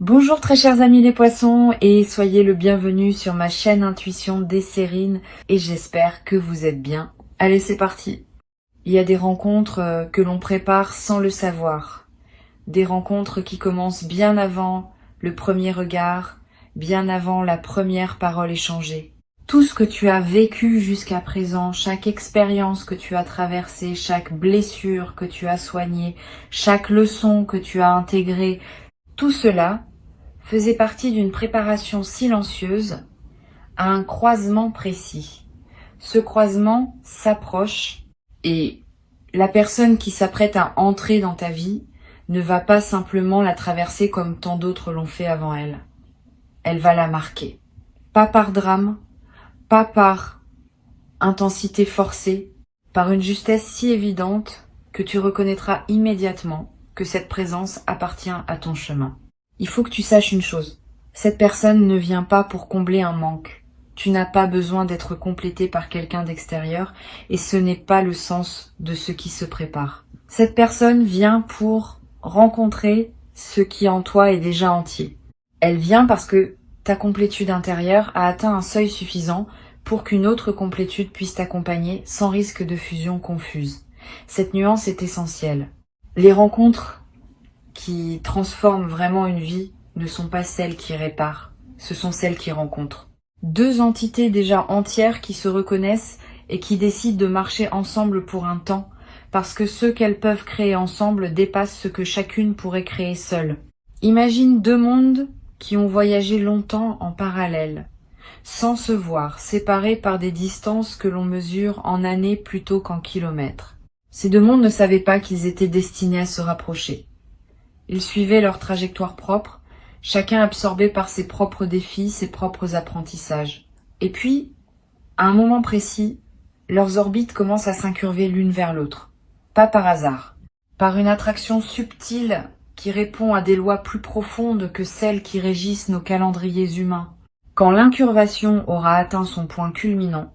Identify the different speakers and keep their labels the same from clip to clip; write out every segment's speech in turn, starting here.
Speaker 1: Bonjour très chers amis les poissons et soyez le bienvenu sur ma chaîne Intuition Desserine et j'espère que vous êtes bien. Allez, c'est parti. Il y a des rencontres que l'on prépare sans le savoir. Des rencontres qui commencent bien avant le premier regard, bien avant la première parole échangée. Tout ce que tu as vécu jusqu'à présent, chaque expérience que tu as traversée, chaque blessure que tu as soignée, chaque leçon que tu as intégrée, tout cela faisait partie d'une préparation silencieuse à un croisement précis. Ce croisement s'approche et la personne qui s'apprête à entrer dans ta vie ne va pas simplement la traverser comme tant d'autres l'ont fait avant elle. Elle va la marquer. Pas par drame, pas par intensité forcée, par une justesse si évidente que tu reconnaîtras immédiatement que cette présence appartient à ton chemin. Il faut que tu saches une chose, cette personne ne vient pas pour combler un manque. Tu n'as pas besoin d'être complété par quelqu'un d'extérieur et ce n'est pas le sens de ce qui se prépare. Cette personne vient pour rencontrer ce qui en toi est déjà entier. Elle vient parce que ta complétude intérieure a atteint un seuil suffisant pour qu'une autre complétude puisse t'accompagner sans risque de fusion confuse. Cette nuance est essentielle. Les rencontres qui transforment vraiment une vie ne sont pas celles qui réparent, ce sont celles qui rencontrent. Deux entités déjà entières qui se reconnaissent et qui décident de marcher ensemble pour un temps, parce que ce qu'elles peuvent créer ensemble dépasse ce que chacune pourrait créer seule. Imagine deux mondes qui ont voyagé longtemps en parallèle, sans se voir, séparés par des distances que l'on mesure en années plutôt qu'en kilomètres. Ces deux mondes ne savaient pas qu'ils étaient destinés à se rapprocher. Ils suivaient leur trajectoire propre, chacun absorbé par ses propres défis, ses propres apprentissages. Et puis, à un moment précis, leurs orbites commencent à s'incurver l'une vers l'autre. Pas par hasard, par une attraction subtile qui répond à des lois plus profondes que celles qui régissent nos calendriers humains. Quand l'incurvation aura atteint son point culminant,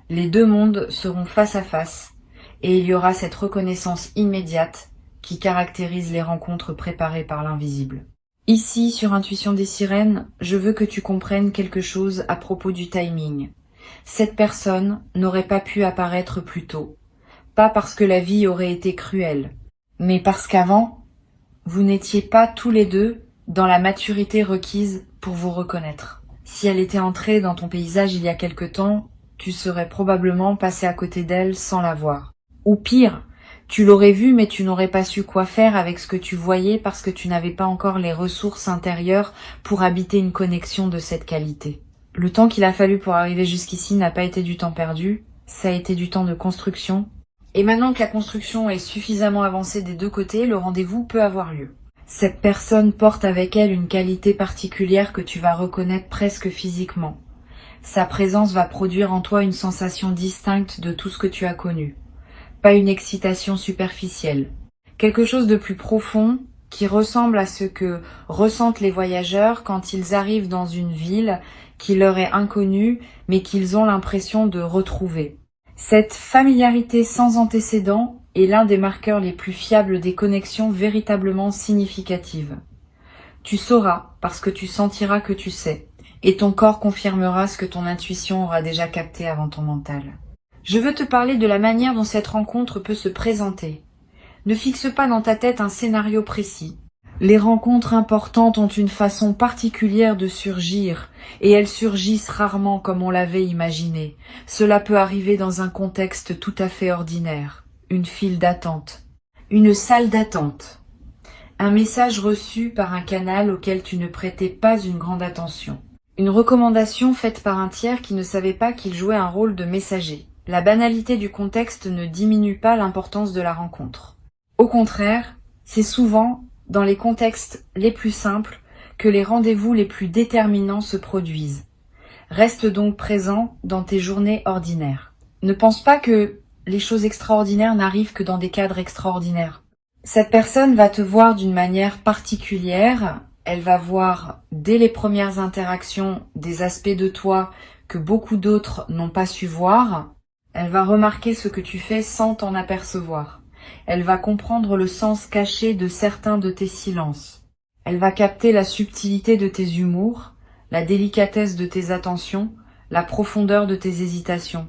Speaker 1: les deux mondes seront face à face et il y aura cette reconnaissance immédiate qui caractérise les rencontres préparées par l'invisible. Ici, sur Intuition des Sirènes, je veux que tu comprennes quelque chose à propos du timing. Cette personne n'aurait pas pu apparaître plus tôt, pas parce que la vie aurait été cruelle, mais parce qu'avant, vous n'étiez pas tous les deux dans la maturité requise pour vous reconnaître. Si elle était entrée dans ton paysage il y a quelque temps, tu serais probablement passé à côté d'elle sans la voir. Ou pire, tu l'aurais vue mais tu n'aurais pas su quoi faire avec ce que tu voyais parce que tu n'avais pas encore les ressources intérieures pour habiter une connexion de cette qualité. Le temps qu'il a fallu pour arriver jusqu'ici n'a pas été du temps perdu, ça a été du temps de construction. Et maintenant que la construction est suffisamment avancée des deux côtés, le rendez-vous peut avoir lieu. Cette personne porte avec elle une qualité particulière que tu vas reconnaître presque physiquement. Sa présence va produire en toi une sensation distincte de tout ce que tu as connu. Pas une excitation superficielle. Quelque chose de plus profond qui ressemble à ce que ressentent les voyageurs quand ils arrivent dans une ville qui leur est inconnue mais qu'ils ont l'impression de retrouver. Cette familiarité sans antécédent est l'un des marqueurs les plus fiables des connexions véritablement significatives. Tu sauras parce que tu sentiras que tu sais, et ton corps confirmera ce que ton intuition aura déjà capté avant ton mental. Je veux te parler de la manière dont cette rencontre peut se présenter. Ne fixe pas dans ta tête un scénario précis. Les rencontres importantes ont une façon particulière de surgir, et elles surgissent rarement comme on l'avait imaginé. Cela peut arriver dans un contexte tout à fait ordinaire. Une file d'attente. Une salle d'attente. Un message reçu par un canal auquel tu ne prêtais pas une grande attention. Une recommandation faite par un tiers qui ne savait pas qu'il jouait un rôle de messager. La banalité du contexte ne diminue pas l'importance de la rencontre. Au contraire, c'est souvent dans les contextes les plus simples que les rendez-vous les plus déterminants se produisent. Reste donc présent dans tes journées ordinaires. Ne pense pas que les choses extraordinaires n'arrivent que dans des cadres extraordinaires. Cette personne va te voir d'une manière particulière, elle va voir dès les premières interactions des aspects de toi que beaucoup d'autres n'ont pas su voir. Elle va remarquer ce que tu fais sans t'en apercevoir. Elle va comprendre le sens caché de certains de tes silences. Elle va capter la subtilité de tes humours, la délicatesse de tes attentions, la profondeur de tes hésitations.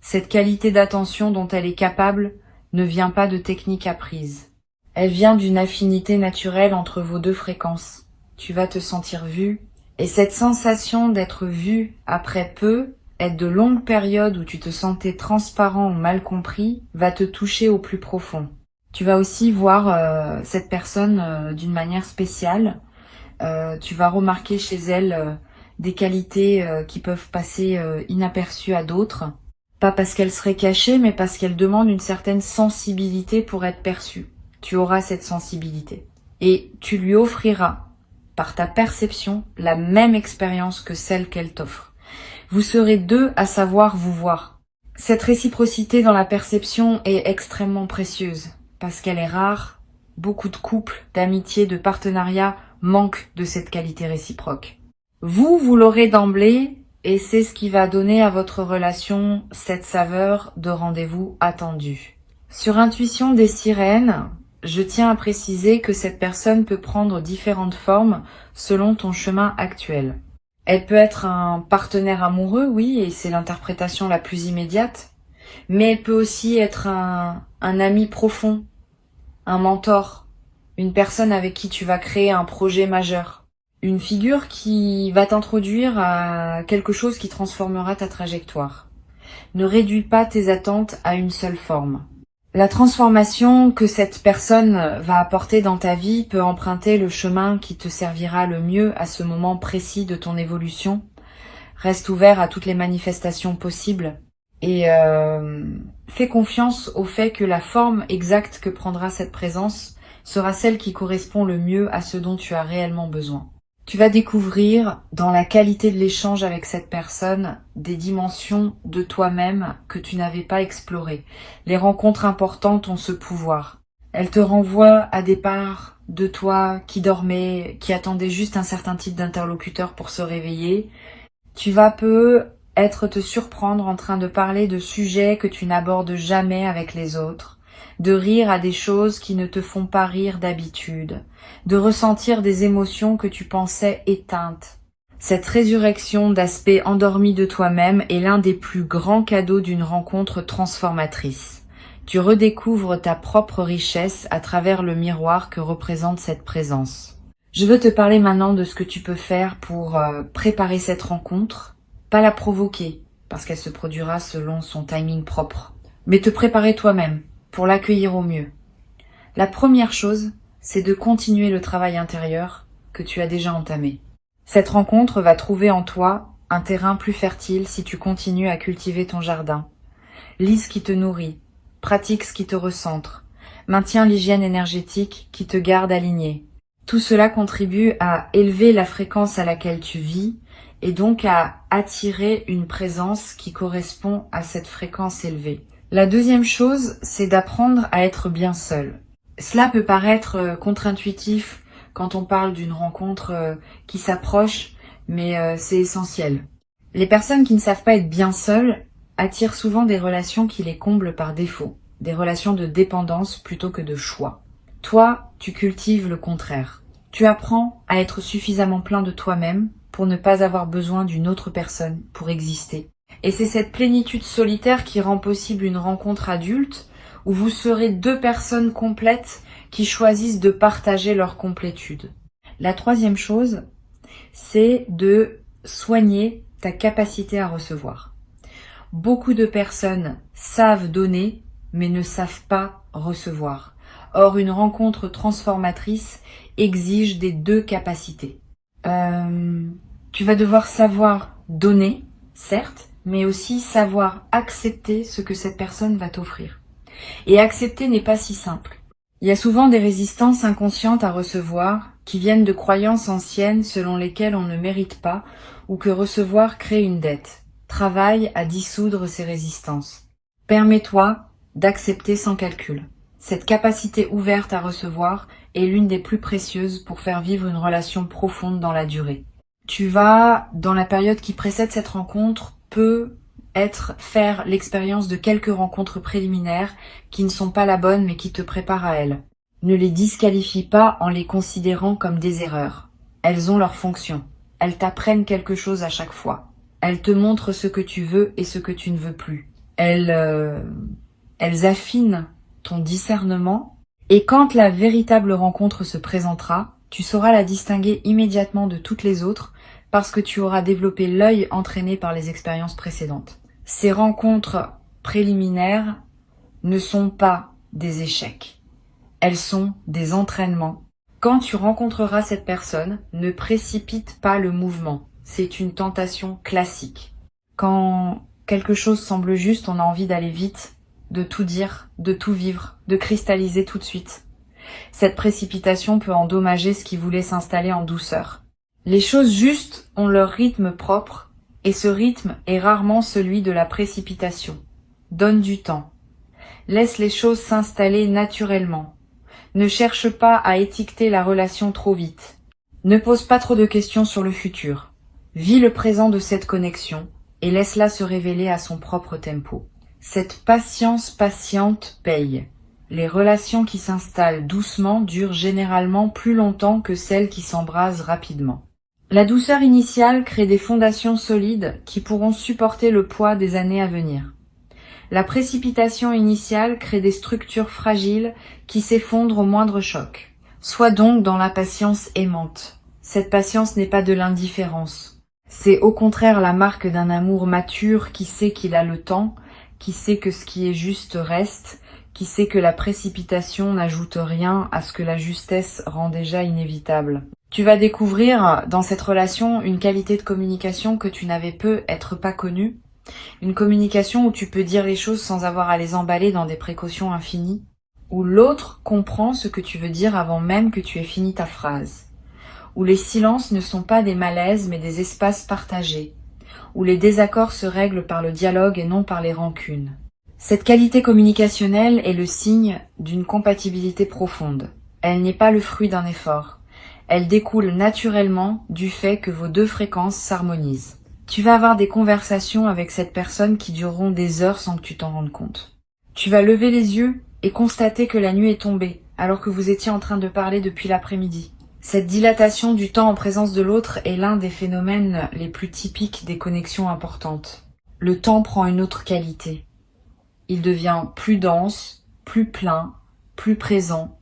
Speaker 1: Cette qualité d'attention dont elle est capable ne vient pas de techniques apprises. Elle vient d'une affinité naturelle entre vos deux fréquences. Tu vas te sentir vu, et cette sensation d'être vu après peu, être de longues périodes où tu te sentais transparent ou mal compris, va te toucher au plus profond. Tu vas aussi voir cette personne d'une manière spéciale. Tu vas remarquer chez elle des qualités qui peuvent passer inaperçues à d'autres. Pas parce qu'elle serait cachée, mais parce qu'elle demande une certaine sensibilité pour être perçue. Tu auras cette sensibilité. Et tu lui offriras, par ta perception, la même expérience que celle qu'elle t'offre. Vous serez deux à savoir vous voir. Cette réciprocité dans la perception est extrêmement précieuse, parce qu'elle est rare. Beaucoup de couples, d'amitiés, de partenariats manquent de cette qualité réciproque. Vous l'aurez d'emblée, et c'est ce qui va donner à votre relation cette saveur de rendez-vous attendu. Sur Intuition des sirènes, je tiens à préciser que cette personne peut prendre différentes formes selon ton chemin actuel. Elle peut être un partenaire amoureux, oui, et c'est l'interprétation la plus immédiate, mais elle peut aussi être un ami profond, un mentor, une personne avec qui tu vas créer un projet majeur, une figure qui va t'introduire à quelque chose qui transformera ta trajectoire. Ne réduis pas tes attentes à une seule forme. La transformation que cette personne va apporter dans ta vie peut emprunter le chemin qui te servira le mieux à ce moment précis de ton évolution. Reste ouvert à toutes les manifestations possibles et fais confiance au fait que la forme exacte que prendra cette présence sera celle qui correspond le mieux à ce dont tu as réellement besoin. Tu vas découvrir, dans la qualité de l'échange avec cette personne, des dimensions de toi-même que tu n'avais pas explorées. Les rencontres importantes ont ce pouvoir. Elles te renvoient à des parts de toi qui dormaient, qui attendaient juste un certain type d'interlocuteur pour se réveiller. Tu vas peut-être te surprendre en train de parler de sujets que tu n'abordes jamais avec les autres, de rire à des choses qui ne te font pas rire d'habitude, de ressentir des émotions que tu pensais éteintes. Cette résurrection d'aspect endormi de toi-même est l'un des plus grands cadeaux d'une rencontre transformatrice. Tu redécouvres ta propre richesse à travers le miroir que représente cette présence. Je veux te parler maintenant de ce que tu peux faire pour préparer cette rencontre, pas la provoquer, parce qu'elle se produira selon son timing propre, mais te préparer toi-même pour l'accueillir au mieux. La première chose, c'est de continuer le travail intérieur que tu as déjà entamé. Cette rencontre va trouver en toi un terrain plus fertile si tu continues à cultiver ton jardin. Lis ce qui te nourrit, pratique ce qui te recentre, maintiens l'hygiène énergétique qui te garde aligné. Tout cela contribue à élever la fréquence à laquelle tu vis et donc à attirer une présence qui correspond à cette fréquence élevée. La deuxième chose, c'est d'apprendre à être bien seul. Cela peut paraître contre-intuitif quand on parle d'une rencontre qui s'approche, mais c'est essentiel. Les personnes qui ne savent pas être bien seules attirent souvent des relations qui les comblent par défaut, des relations de dépendance plutôt que de choix. Toi, tu cultives le contraire. Tu apprends à être suffisamment plein de toi-même pour ne pas avoir besoin d'une autre personne pour exister. Et c'est cette plénitude solitaire qui rend possible une rencontre adulte où vous serez deux personnes complètes qui choisissent de partager leur complétude. La troisième chose, c'est de soigner ta capacité à recevoir. Beaucoup de personnes savent donner, mais ne savent pas recevoir. Or, une rencontre transformatrice exige des deux capacités. Tu vas devoir savoir donner, certes, mais aussi savoir accepter ce que cette personne va t'offrir. Et accepter n'est pas si simple. Il y a souvent des résistances inconscientes à recevoir qui viennent de croyances anciennes selon lesquelles on ne mérite pas ou que recevoir crée une dette. Travaille à dissoudre ces résistances. Permets-toi d'accepter sans calcul. Cette capacité ouverte à recevoir est l'une des plus précieuses pour faire vivre une relation profonde dans la durée. Tu vas, dans la période qui précède cette rencontre, faire l'expérience de quelques rencontres préliminaires qui ne sont pas la bonne mais qui te préparent à elle. Ne les disqualifie pas en les considérant comme des erreurs. Elles ont leur fonction. Elles t'apprennent quelque chose à chaque fois. Elles te montrent ce que tu veux et ce que tu ne veux plus. Elles affinent ton discernement. Et quand la véritable rencontre se présentera, tu sauras la distinguer immédiatement de toutes les autres parce que tu auras développé l'œil entraîné par les expériences précédentes. Ces rencontres préliminaires ne sont pas des échecs. Elles sont des entraînements. Quand tu rencontreras cette personne, ne précipite pas le mouvement. C'est une tentation classique. Quand quelque chose semble juste, on a envie d'aller vite, de tout dire, de tout vivre, de cristalliser tout de suite. Cette précipitation peut endommager ce qui voulait s'installer en douceur. Les choses justes ont leur rythme propre, et ce rythme est rarement celui de la précipitation. Donne du temps. Laisse les choses s'installer naturellement. Ne cherche pas à étiqueter la relation trop vite. Ne pose pas trop de questions sur le futur. Vis le présent de cette connexion et laisse-la se révéler à son propre tempo. Cette patience patiente paye. Les relations qui s'installent doucement durent généralement plus longtemps que celles qui s'embrasent rapidement. La douceur initiale crée des fondations solides qui pourront supporter le poids des années à venir. La précipitation initiale crée des structures fragiles qui s'effondrent au moindre choc. Sois donc dans la patience aimante. Cette patience n'est pas de l'indifférence. C'est au contraire la marque d'un amour mature qui sait qu'il a le temps, qui sait que ce qui est juste reste, qui sait que la précipitation n'ajoute rien à ce que la justesse rend déjà inévitable. Tu vas découvrir dans cette relation une qualité de communication que tu n'avais peut-être pas connue, une communication où tu peux dire les choses sans avoir à les emballer dans des précautions infinies, où l'autre comprend ce que tu veux dire avant même que tu aies fini ta phrase, où les silences ne sont pas des malaises mais des espaces partagés, où les désaccords se règlent par le dialogue et non par les rancunes. Cette qualité communicationnelle est le signe d'une compatibilité profonde. Elle n'est pas le fruit d'un effort. Elle découle naturellement du fait que vos deux fréquences s'harmonisent. Tu vas avoir des conversations avec cette personne qui dureront des heures sans que tu t'en rendes compte. Tu vas lever les yeux et constater que la nuit est tombée, alors que vous étiez en train de parler depuis l'après-midi. Cette dilatation du temps en présence de l'autre est l'un des phénomènes les plus typiques des connexions importantes. Le temps prend une autre qualité. Il devient plus dense, plus plein, plus présent.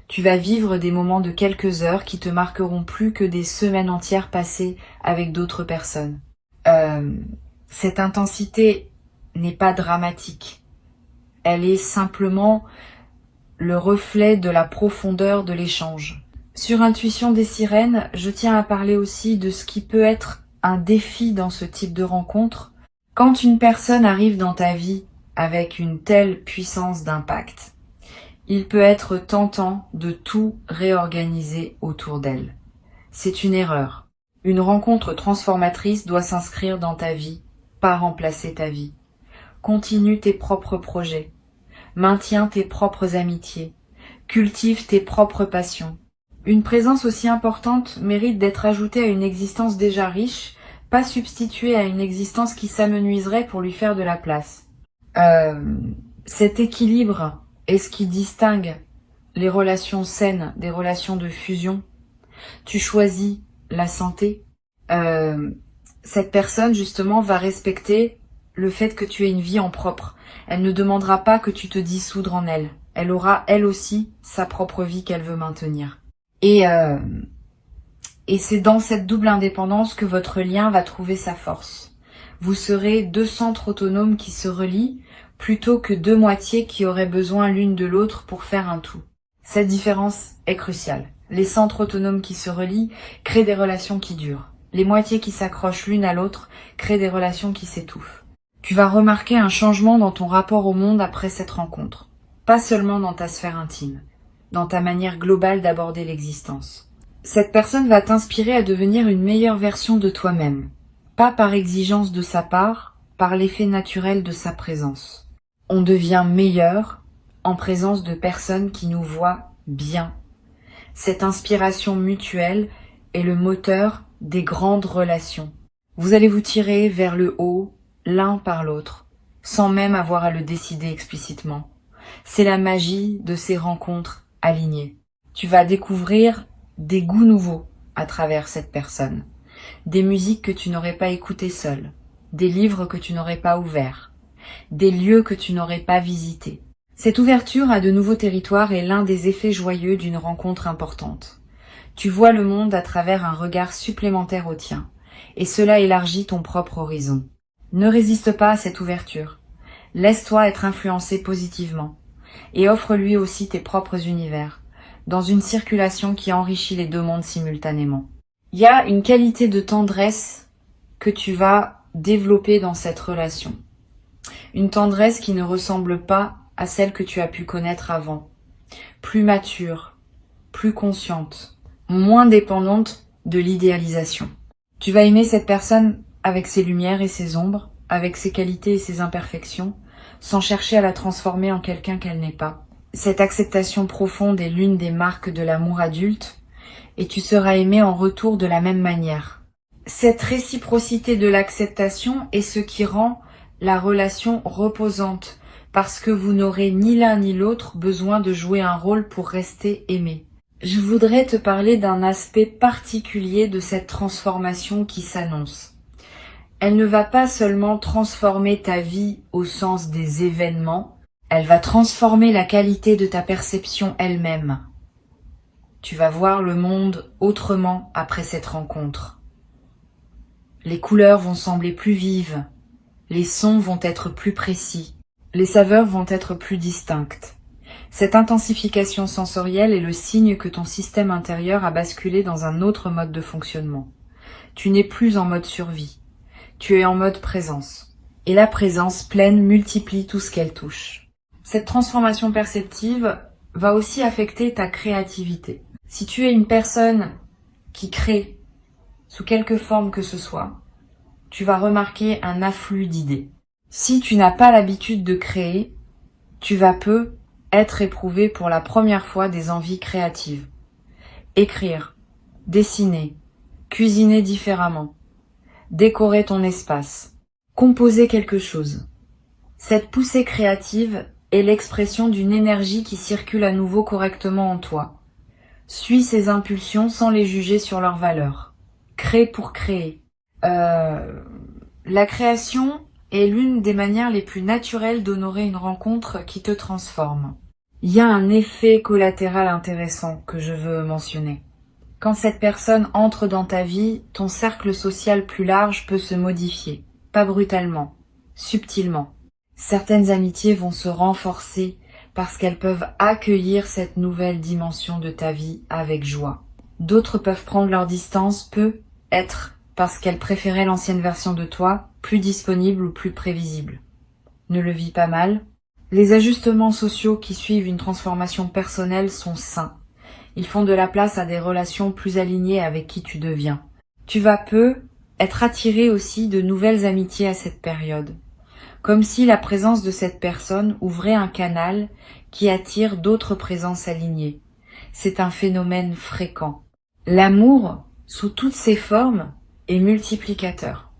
Speaker 1: Tu vas vivre des moments de quelques heures qui te marqueront plus que des semaines entières passées avec d'autres personnes. Cette intensité n'est pas dramatique. Elle est simplement le reflet de la profondeur de l'échange. Sur Intuition des sirènes, je tiens à parler aussi de ce qui peut être un défi dans ce type de rencontre. Quand une personne arrive dans ta vie avec une telle puissance d'impact, il peut être tentant de tout réorganiser autour d'elle. C'est une erreur. Une rencontre transformatrice doit s'inscrire dans ta vie, pas remplacer ta vie. Continue tes propres projets. Maintiens tes propres amitiés. Cultive tes propres passions. Une présence aussi importante mérite d'être ajoutée à une existence déjà riche, pas substituée à une existence qui s'amenuiserait pour lui faire de la place. Cet équilibre est ce qui distingue les relations saines des relations de fusion. Tu choisis la santé. Cette personne, justement, va respecter le fait que tu aies une vie en propre. Elle ne demandera pas que tu te dissoudres en elle. Elle aura, elle aussi, sa propre vie qu'elle veut maintenir. Et c'est dans cette double indépendance que votre lien va trouver sa force. Vous serez deux centres autonomes qui se relient, plutôt que deux moitiés qui auraient besoin l'une de l'autre pour faire un tout. Cette différence est cruciale. Les centres autonomes qui se relient créent des relations qui durent. Les moitiés qui s'accrochent l'une à l'autre créent des relations qui s'étouffent. Tu vas remarquer un changement dans ton rapport au monde après cette rencontre. Pas seulement dans ta sphère intime, dans ta manière globale d'aborder l'existence. Cette personne va t'inspirer à devenir une meilleure version de toi-même. Pas par exigence de sa part, par l'effet naturel de sa présence. On devient meilleur en présence de personnes qui nous voient bien. Cette inspiration mutuelle est le moteur des grandes relations. Vous allez vous tirer vers le haut, l'un par l'autre, sans même avoir à le décider explicitement. C'est la magie de ces rencontres alignés. Tu vas découvrir des goûts nouveaux à travers cette personne, des musiques que tu n'aurais pas écoutées seule, des livres que tu n'aurais pas ouverts, des lieux que tu n'aurais pas visités. Cette ouverture à de nouveaux territoires est l'un des effets joyeux d'une rencontre importante. Tu vois le monde à travers un regard supplémentaire au tien, et cela élargit ton propre horizon. Ne résiste pas à cette ouverture. Laisse-toi être influencé positivement, et offre-lui aussi tes propres univers, dans une circulation qui enrichit les deux mondes simultanément. Il y a une qualité de tendresse que tu vas développer dans cette relation. Une tendresse qui ne ressemble pas à celle que tu as pu connaître avant. Plus mature, plus consciente, moins dépendante de l'idéalisation. Tu vas aimer cette personne avec ses lumières et ses ombres, avec ses qualités et ses imperfections, sans chercher à la transformer en quelqu'un qu'elle n'est pas. Cette acceptation profonde est l'une des marques de l'amour adulte, et tu seras aimé en retour de la même manière. Cette réciprocité de l'acceptation est ce qui rend la relation reposante, parce que vous n'aurez ni l'un ni l'autre besoin de jouer un rôle pour rester aimé. Je voudrais te parler d'un aspect particulier de cette transformation qui s'annonce. Elle ne va pas seulement transformer ta vie au sens des événements, elle va transformer la qualité de ta perception elle-même. Tu vas voir le monde autrement après cette rencontre. Les couleurs vont sembler plus vives, les sons vont être plus précis, les saveurs vont être plus distinctes. Cette intensification sensorielle est le signe que ton système intérieur a basculé dans un autre mode de fonctionnement. Tu n'es plus en mode survie, tu es en mode présence. Et la présence pleine multiplie tout ce qu'elle touche. Cette transformation perceptive va aussi affecter ta créativité. Si tu es une personne qui crée sous quelque forme que ce soit, tu vas remarquer un afflux d'idées. Si tu n'as pas l'habitude de créer, tu vas peu être éprouvé pour la première fois des envies créatives. Écrire, dessiner, cuisiner différemment, décorer ton espace, composer quelque chose. Cette poussée créative est l'expression d'une énergie qui circule à nouveau correctement en toi. Suis ces impulsions sans les juger sur leur valeur. Crée pour créer. La création est l'une des manières les plus naturelles d'honorer une rencontre qui te transforme. Il y a un effet collatéral intéressant que je veux mentionner. Quand cette personne entre dans ta vie, ton cercle social plus large peut se modifier. Pas brutalement, subtilement. Certaines amitiés vont se renforcer parce qu'elles peuvent accueillir cette nouvelle dimension de ta vie avec joie. D'autres peuvent prendre leur distance, peut-être parce qu'elles préféraient l'ancienne version de toi, plus disponible ou plus prévisible. Ne le vis pas mal. Les ajustements sociaux qui suivent une transformation personnelle sont sains. Ils font de la place à des relations plus alignées avec qui tu deviens. Tu vas être attiré aussi de nouvelles amitiés à cette période. Comme si la présence de cette personne ouvrait un canal qui attire d'autres présences alignées. C'est un phénomène fréquent. L'amour, sous toutes ses formes, est multiplicateur.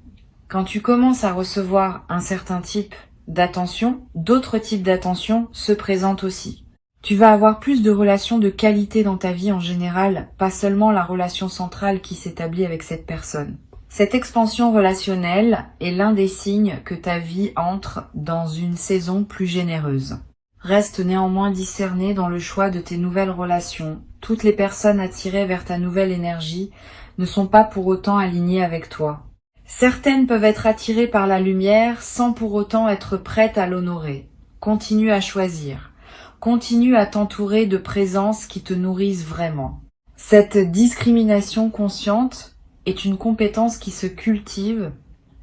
Speaker 1: Quand tu commences à recevoir un certain type d'attention, d'autres types d'attention se présentent aussi. Tu vas avoir plus de relations de qualité dans ta vie en général, pas seulement la relation centrale qui s'établit avec cette personne. Cette expansion relationnelle est l'un des signes que ta vie entre dans une saison plus généreuse. Reste néanmoins discerné dans le choix de tes nouvelles relations. Toutes les personnes attirées vers ta nouvelle énergie ne sont pas pour autant alignées avec toi. Certaines peuvent être attirées par la lumière sans pour autant être prêtes à l'honorer. Continue à choisir. Continue à t'entourer de présences qui te nourrissent vraiment. Cette discrimination consciente est une compétence qui se cultive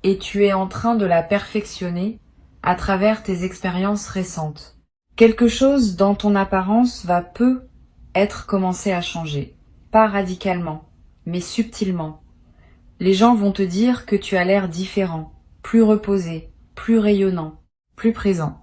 Speaker 1: et tu es en train de la perfectionner à travers tes expériences récentes. Quelque chose dans ton apparence va être commencé à changer. Pas radicalement, mais subtilement. Les gens vont te dire que tu as l'air différent, plus reposé, plus rayonnant, plus présent.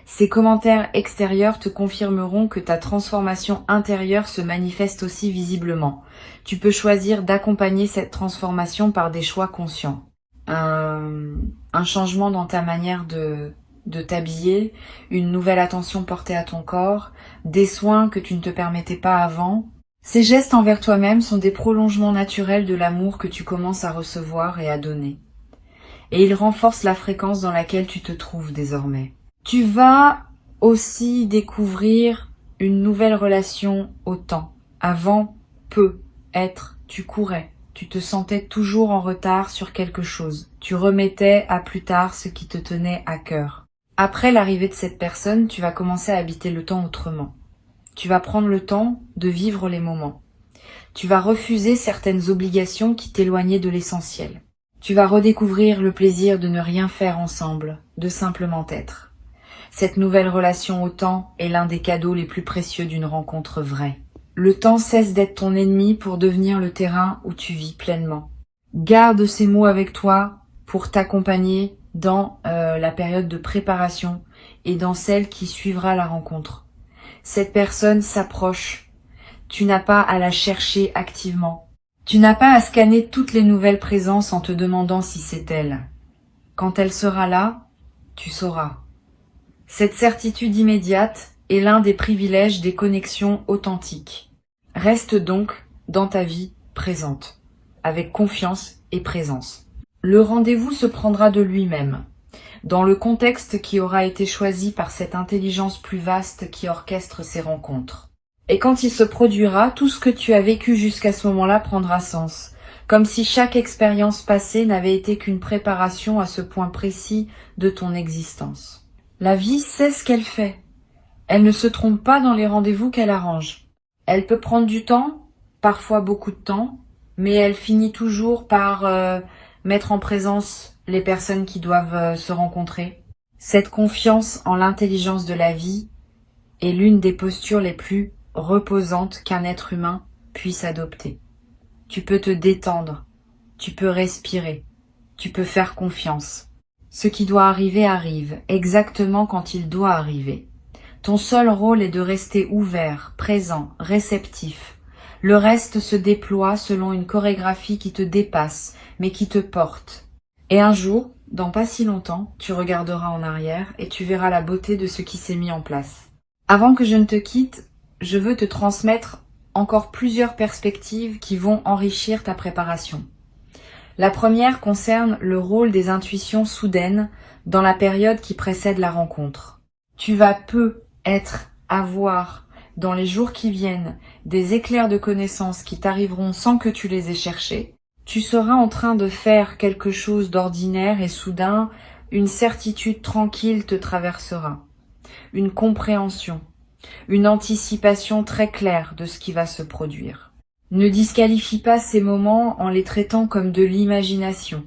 Speaker 1: Ces commentaires extérieurs te confirmeront que ta transformation intérieure se manifeste aussi visiblement. Tu peux choisir d'accompagner cette transformation par des choix conscients. Un changement dans ta manière de de t'habiller, une nouvelle attention portée à ton corps, des soins que tu ne te permettais pas avant. Ces gestes envers toi-même sont des prolongements naturels de l'amour que tu commences à recevoir et à donner. Et ils renforcent la fréquence dans laquelle tu te trouves désormais. Tu vas aussi découvrir une nouvelle relation au temps. Avant, tu courais. Tu te sentais toujours en retard sur quelque chose. Tu remettais à plus tard ce qui te tenait à cœur. Après l'arrivée de cette personne, tu vas commencer à habiter le temps autrement. Tu vas prendre le temps de vivre les moments. Tu vas refuser certaines obligations qui t'éloignaient de l'essentiel. Tu vas redécouvrir le plaisir de ne rien faire ensemble, de simplement être. Cette nouvelle relation au temps est l'un des cadeaux les plus précieux d'une rencontre vraie. Le temps cesse d'être ton ennemi pour devenir le terrain où tu vis pleinement. Garde ces mots avec toi pour t'accompagner dans la période de préparation et dans celle qui suivra la rencontre. Cette personne s'approche. Tu n'as pas à la chercher activement. Tu n'as pas à scanner toutes les nouvelles présences en te demandant si c'est elle. Quand elle sera là, tu sauras. Cette certitude immédiate est l'un des privilèges des connexions authentiques. Reste donc dans ta vie présente, avec confiance et présence. Le rendez-vous se prendra de lui-même, dans le contexte qui aura été choisi par cette intelligence plus vaste qui orchestre ces rencontres. Et quand il se produira, tout ce que tu as vécu jusqu'à ce moment-là prendra sens, comme si chaque expérience passée n'avait été qu'une préparation à ce point précis de ton existence. La vie sait ce qu'elle fait. Elle ne se trompe pas dans les rendez-vous qu'elle arrange. Elle peut prendre du temps, parfois beaucoup de temps, mais elle finit toujours par mettre en présence les personnes qui doivent se rencontrer. Cette confiance en l'intelligence de la vie est l'une des postures les plus reposantes qu'un être humain puisse adopter. Tu peux te détendre, tu peux respirer, tu peux faire confiance. Ce qui doit arriver arrive, exactement quand il doit arriver. Ton seul rôle est de rester ouvert, présent, réceptif. Le reste se déploie selon une chorégraphie qui te dépasse, mais qui te porte. Et un jour, dans pas si longtemps, tu regarderas en arrière et tu verras la beauté de ce qui s'est mis en place. Avant que je ne te quitte, je veux te transmettre encore plusieurs perspectives qui vont enrichir ta préparation. La première concerne le rôle des intuitions soudaines dans la période qui précède la rencontre. Tu vas avoir, dans les jours qui viennent, des éclairs de connaissances qui t'arriveront sans que tu les aies cherchés. Tu seras en train de faire quelque chose d'ordinaire et soudain, une certitude tranquille te traversera. Une compréhension, une anticipation très claire de ce qui va se produire. Ne disqualifie pas ces moments en les traitant comme de l'imagination.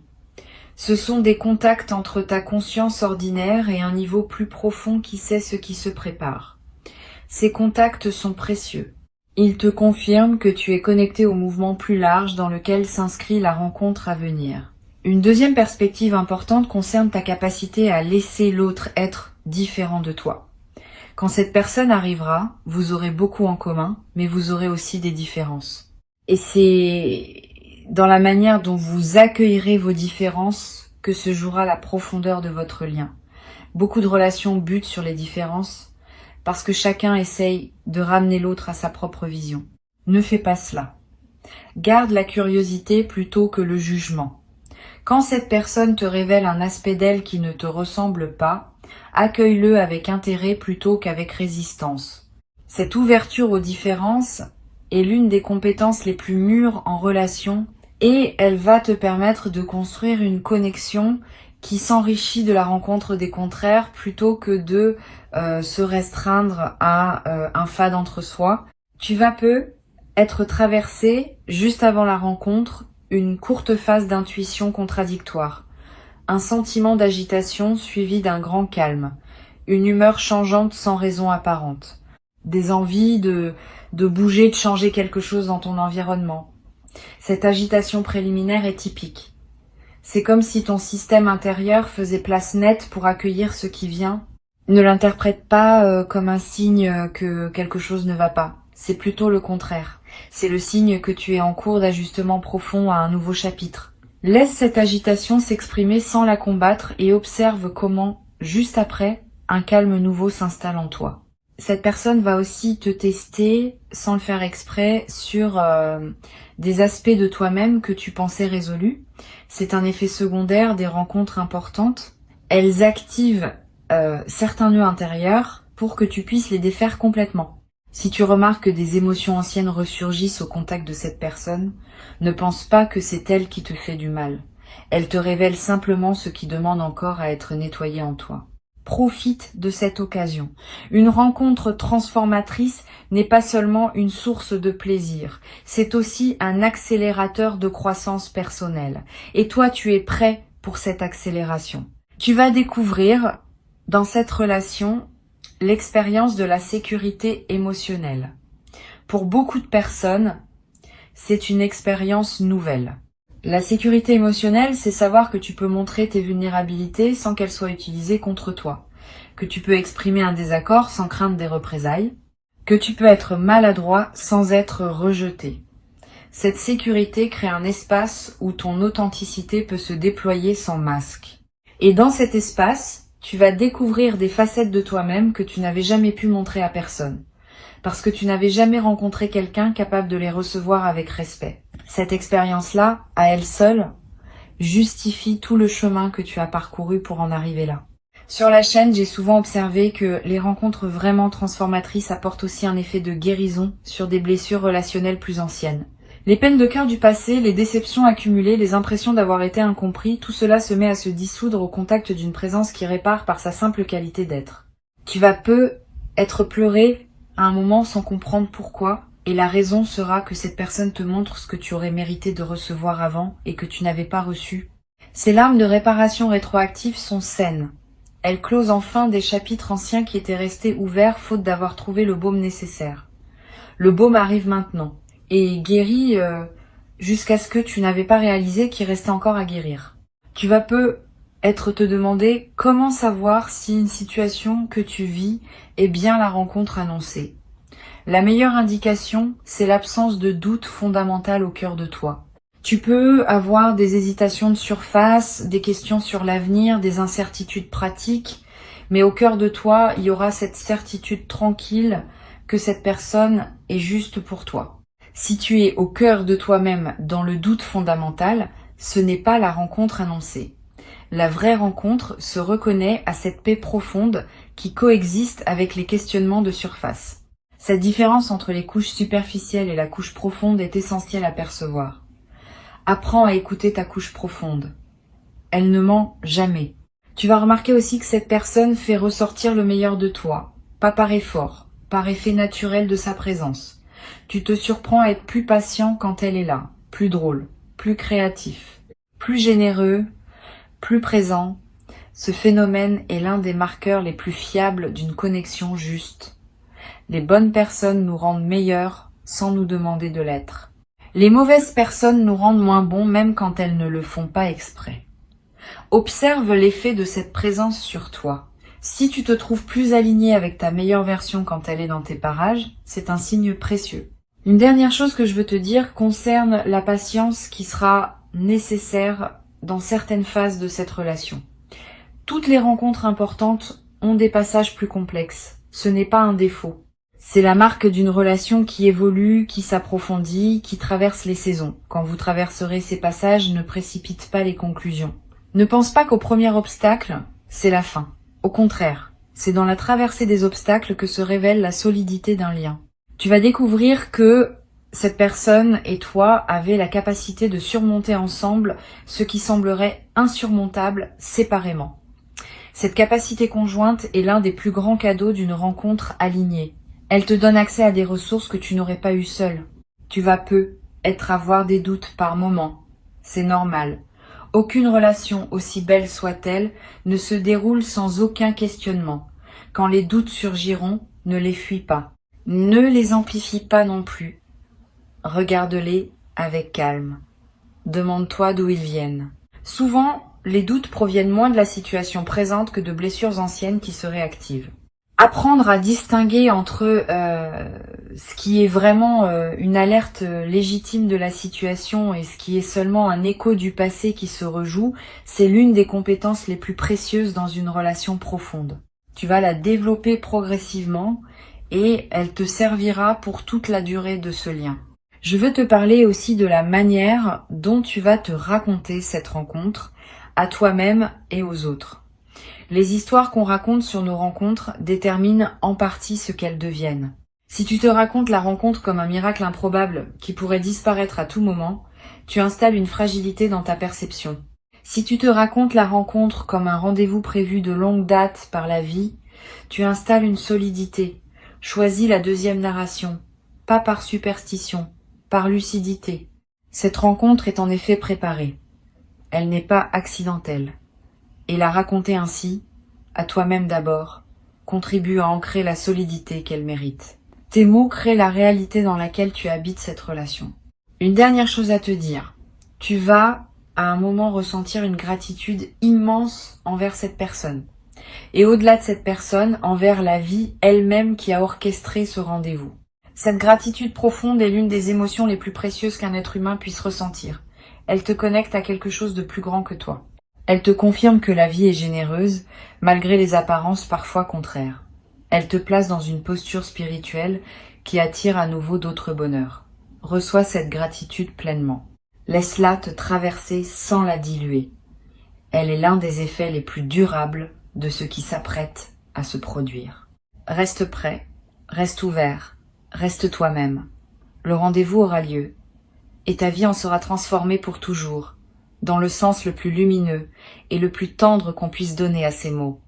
Speaker 1: Ce sont des contacts entre ta conscience ordinaire et un niveau plus profond qui sait ce qui se prépare. Ces contacts sont précieux. Ils te confirment que tu es connecté au mouvement plus large dans lequel s'inscrit la rencontre à venir. Une deuxième perspective importante concerne ta capacité à laisser l'autre être différent de toi. Quand cette personne arrivera, vous aurez beaucoup en commun, mais vous aurez aussi des différences. Et c'est dans la manière dont vous accueillerez vos différences que se jouera la profondeur de votre lien. Beaucoup de relations butent sur les différences parce que chacun essaye de ramener l'autre à sa propre vision. Ne fais pas cela. Garde la curiosité plutôt que le jugement. Quand cette personne te révèle un aspect d'elle qui ne te ressemble pas, accueille-le avec intérêt plutôt qu'avec résistance. Cette ouverture aux différences est l'une des compétences les plus mûres en relation et elle va te permettre de construire une connexion qui s'enrichit de la rencontre des contraires plutôt que de se restreindre à un fade entre soi. Tu vas être traversé, juste avant la rencontre, une courte phase d'intuition contradictoire, un sentiment d'agitation suivi d'un grand calme, une humeur changeante sans raison apparente, des envies de bouger, de changer quelque chose dans ton environnement. Cette agitation préliminaire est typique. C'est comme si ton système intérieur faisait place nette pour accueillir ce qui vient. Ne l'interprète pas comme un signe que quelque chose ne va pas. C'est plutôt le contraire. C'est le signe que tu es en cours d'ajustement profond à un nouveau chapitre. Laisse cette agitation s'exprimer sans la combattre et observe comment juste après, un calme nouveau s'installe en toi. Cette personne va aussi te tester, sans le faire exprès, sur des aspects de toi-même que tu pensais résolus. C'est un effet secondaire des rencontres importantes. Elles activent certains nœuds intérieurs pour que tu puisses les défaire complètement. Si tu remarques que des émotions anciennes ressurgissent au contact de cette personne, ne pense pas que c'est elle qui te fait du mal. Elle te révèle simplement ce qui demande encore à être nettoyé en toi. Profite de cette occasion. Une rencontre transformatrice n'est pas seulement une source de plaisir, c'est aussi un accélérateur de croissance personnelle. Et toi, tu es prêt pour cette accélération. Tu vas découvrir dans cette relation l'expérience de la sécurité émotionnelle. Pour beaucoup de personnes, c'est une expérience nouvelle. La sécurité émotionnelle, c'est savoir que tu peux montrer tes vulnérabilités sans qu'elles soient utilisées contre toi, que tu peux exprimer un désaccord sans craindre des représailles, que tu peux être maladroit sans être rejeté. Cette sécurité crée un espace où ton authenticité peut se déployer sans masque. Et dans cet espace, tu vas découvrir des facettes de toi-même que tu n'avais jamais pu montrer à personne, parce que tu n'avais jamais rencontré quelqu'un capable de les recevoir avec respect. Cette expérience-là, à elle seule, justifie tout le chemin que tu as parcouru pour en arriver là. Sur la chaîne, j'ai souvent observé que les rencontres vraiment transformatrices apportent aussi un effet de guérison sur des blessures relationnelles plus anciennes. Les peines de cœur du passé, les déceptions accumulées, les impressions d'avoir été incompris, tout cela se met à se dissoudre au contact d'une présence qui répare par sa simple qualité d'être. Tu vas peu être pleuré à un moment sans comprendre pourquoi, et la raison sera que cette personne te montre ce que tu aurais mérité de recevoir avant et que tu n'avais pas reçu. Ces larmes de réparation rétroactive sont saines. Elles closent enfin des chapitres anciens qui étaient restés ouverts faute d'avoir trouvé le baume nécessaire. Le baume arrive maintenant et guérit jusqu'à ce que tu n'avais pas réalisé qu'il restait encore à guérir. Tu vas peu être te demander comment savoir si une situation que tu vis est bien la rencontre annoncée. La meilleure indication, c'est l'absence de doute fondamental au cœur de toi. Tu peux avoir des hésitations de surface, des questions sur l'avenir, des incertitudes pratiques, mais au cœur de toi, il y aura cette certitude tranquille que cette personne est juste pour toi. Si tu es au cœur de toi-même dans le doute fondamental, ce n'est pas la rencontre annoncée. La vraie rencontre se reconnaît à cette paix profonde qui coexiste avec les questionnements de surface. Cette différence entre les couches superficielles et la couche profonde est essentielle à percevoir. Apprends à écouter ta couche profonde. Elle ne ment jamais. Tu vas remarquer aussi que cette personne fait ressortir le meilleur de toi, pas par effort, par effet naturel de sa présence. Tu te surprends à être plus patient quand elle est là, plus drôle, plus créatif, plus généreux, plus présent. Ce phénomène est l'un des marqueurs les plus fiables d'une connexion juste. Les bonnes personnes nous rendent meilleurs sans nous demander de l'être. Les mauvaises personnes nous rendent moins bons même quand elles ne le font pas exprès. Observe l'effet de cette présence sur toi. Si tu te trouves plus aligné avec ta meilleure version quand elle est dans tes parages, c'est un signe précieux. Une dernière chose que je veux te dire concerne la patience qui sera nécessaire dans certaines phases de cette relation. Toutes les rencontres importantes ont des passages plus complexes. Ce n'est pas un défaut. C'est la marque d'une relation qui évolue, qui s'approfondit, qui traverse les saisons. Quand vous traverserez ces passages, ne précipite pas les conclusions. Ne pense pas qu'au premier obstacle, c'est la fin. Au contraire, c'est dans la traversée des obstacles que se révèle la solidité d'un lien. Tu vas découvrir que cette personne et toi avez la capacité de surmonter ensemble ce qui semblerait insurmontable séparément. Cette capacité conjointe est l'un des plus grands cadeaux d'une rencontre alignée. Elle te donne accès à des ressources que tu n'aurais pas eues seule. Tu vas avoir des doutes par moments. C'est normal. Aucune relation, aussi belle soit-elle, ne se déroule sans aucun questionnement. Quand les doutes surgiront, ne les fuis pas. Ne les amplifie pas non plus. Regarde-les avec calme. Demande-toi d'où ils viennent. Souvent, les doutes proviennent moins de la situation présente que de blessures anciennes qui se réactivent. Apprendre à distinguer entre ce qui est vraiment une alerte légitime de la situation et ce qui est seulement un écho du passé qui se rejoue, c'est l'une des compétences les plus précieuses dans une relation profonde. Tu vas la développer progressivement et elle te servira pour toute la durée de ce lien. Je veux te parler aussi de la manière dont tu vas te raconter cette rencontre à toi-même et aux autres. Les histoires qu'on raconte sur nos rencontres déterminent en partie ce qu'elles deviennent. Si tu te racontes la rencontre comme un miracle improbable qui pourrait disparaître à tout moment, tu installes une fragilité dans ta perception. Si tu te racontes la rencontre comme un rendez-vous prévu de longue date par la vie, tu installes une solidité. Choisis la deuxième narration, pas par superstition, par lucidité. Cette rencontre est en effet préparée. Elle n'est pas accidentelle. Et la raconter ainsi, à toi-même d'abord, contribue à ancrer la solidité qu'elle mérite. Tes mots créent la réalité dans laquelle tu habites cette relation. Une dernière chose à te dire. Tu vas, à un moment, ressentir une gratitude immense envers cette personne. Et au-delà de cette personne, envers la vie elle-même qui a orchestré ce rendez-vous. Cette gratitude profonde est l'une des émotions les plus précieuses qu'un être humain puisse ressentir. Elle te connecte à quelque chose de plus grand que toi. Elle te confirme que la vie est généreuse, malgré les apparences parfois contraires. Elle te place dans une posture spirituelle qui attire à nouveau d'autres bonheurs. Reçois cette gratitude pleinement. Laisse-la te traverser sans la diluer. Elle est l'un des effets les plus durables de ce qui s'apprête à se produire. Reste prêt, reste ouvert, reste toi-même. Le rendez-vous aura lieu, et ta vie en sera transformée pour toujours, dans le sens le plus lumineux et le plus tendre qu'on puisse donner à ces mots.